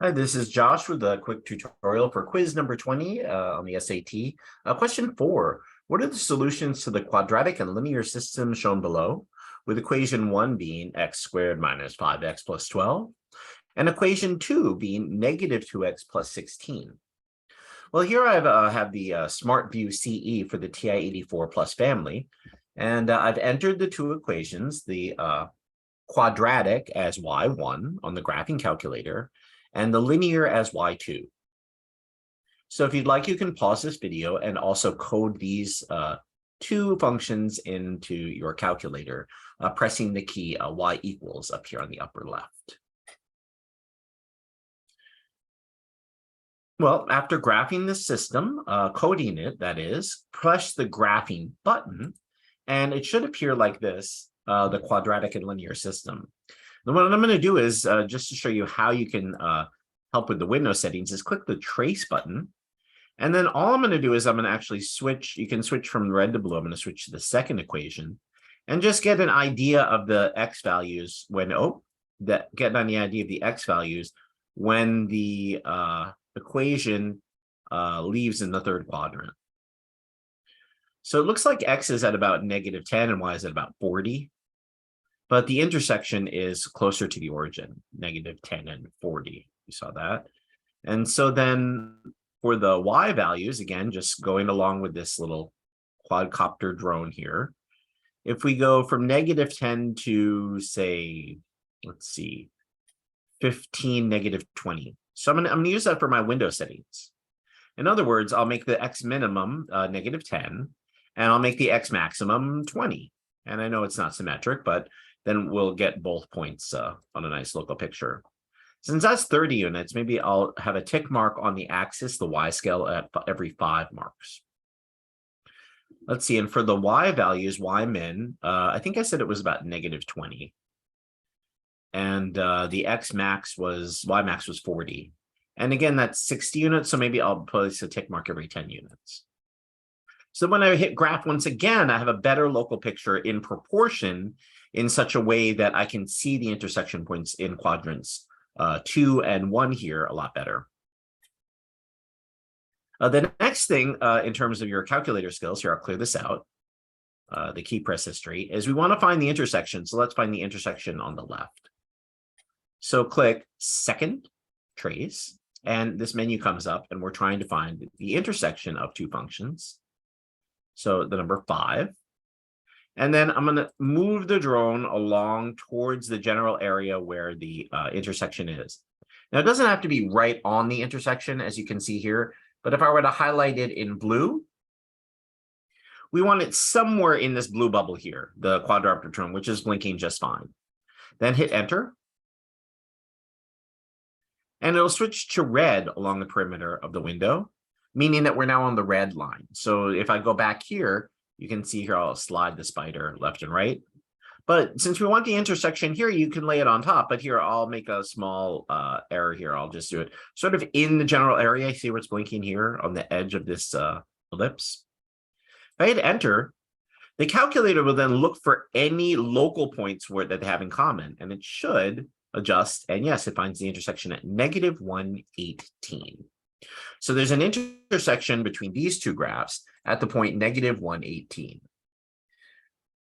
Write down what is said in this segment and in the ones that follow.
Hi, this is Josh with a quick tutorial for quiz number 20 on the SAT. Question 4. What are the solutions to the quadratic and linear system shown below, with equation 1 being x squared minus 5x plus 12, and equation 2 being negative 2x plus 16? Well, here I have the SmartView CE for the TI-84 plus family, and I've entered the two equations, the quadratic as y1 on the graphing calculator, and the linear as y2. So if you'd like, you can pause this video and also code these two functions into your calculator, pressing the key y equals up here on the upper left. Well, after graphing the system, coding it, that is, press the graphing button, and it should appear like this, the quadratic and linear system. And what I'm going to do is, just to show you how you can help with the window settings, is click the trace button. And then all I'm going to do is I'm going to actually switch. You can switch from red to blue. I'm going to switch to the second equation and just get an idea of the x values when, get an idea of the x values when the equation leaves in the third quadrant. So it looks like x is at about -10 and y is at about 40. But the intersection is closer to the origin, -10 and 40. You saw that. And so then for the y values, again, just going along with this little quadcopter drone here, if we go from -10 to, say, let's see, 15, -20. So I'm gonna use that for my window settings. In other words, I'll make the x minimum -10, and I'll make the x maximum 20. And I know it's not symmetric, but then we'll get both points on a nice local picture. Since that's 30 units, maybe I'll have a tick mark on the axis, the y scale, at every 5 marks. Let's see, and for the y values, y min, I think I said it was about -20. And the y max was 40. And again, that's 60 units, so maybe I'll place a tick mark every 10 units. So when I hit graph once again, I have a better local picture in proportion in such a way that I can see the intersection points in quadrants 2 and 1 here a lot better. The next thing in terms of your calculator skills, here I'll clear this out, the key press history, is we want to find the intersection. So let's find the intersection on the left. So click second trace, and this menu comes up, and we're trying to find the intersection of two functions. So the number 5. And then I'm going to move the drone along towards the general area where the intersection is. Now, it doesn't have to be right on the intersection, as you can see here. But if I were to highlight it in blue, we want it somewhere in this blue bubble here, the quadruped drone, which is blinking just fine. Then hit enter. And it'll switch to red along the perimeter of the window, meaning that we're now on the red line. So if I go back here, you can see here, I'll slide the spider left and right. But since we want the intersection here, you can lay it on top. But here, I'll make a small error here. I'll just do it sort of in the general area. See where it's blinking here on the edge of this ellipse. If I hit enter, the calculator will then look for any local points that they have in common. And it should adjust. And yes, it finds the intersection at -118. So there's an intersection between these two graphs at the point -118.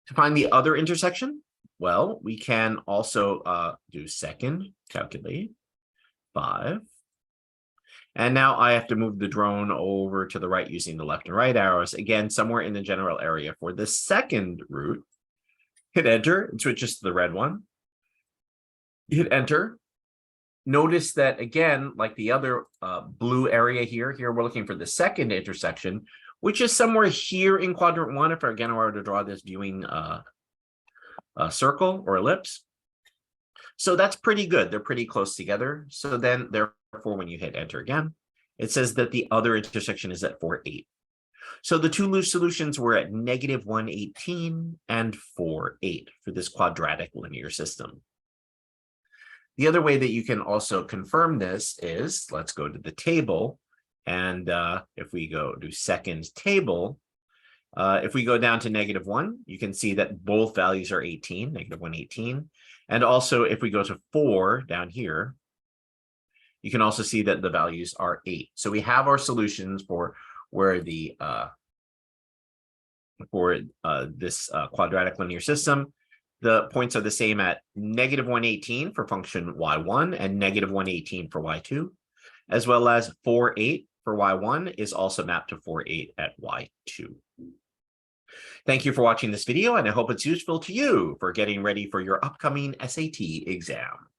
To find the other intersection, well, we can also do second, calculate, 5. And now I have to move the drone over to the right using the left and right arrows. Again, somewhere in the general area for the second route. Hit enter, it switches to the red one. Hit enter. Notice that, again, like the other blue area here, we're looking for the second intersection, which is somewhere here in quadrant 1, if again I were to draw this viewing circle or ellipse. So that's pretty good. They're pretty close together. So then, therefore, when you hit enter again, it says that the other intersection is at 4,8. So the two loose solutions were at -118 and 4,8 for this quadratic linear system. The other way that you can also confirm this is, let's go to the table. And if we go to second table, if we go down to -1, you can see that both values are 18, -118. And also, if we go to 4 down here, You can also see that the values are 8. So we have our solutions for where the this quadratic linear system. The points are the same at -118 for function y1 and -118 for y2, as well as 4, 8 for y1 is also mapped to 4, 8 at y2. Thank you for watching this video, and I hope it's useful to you for getting ready for your upcoming SAT exam.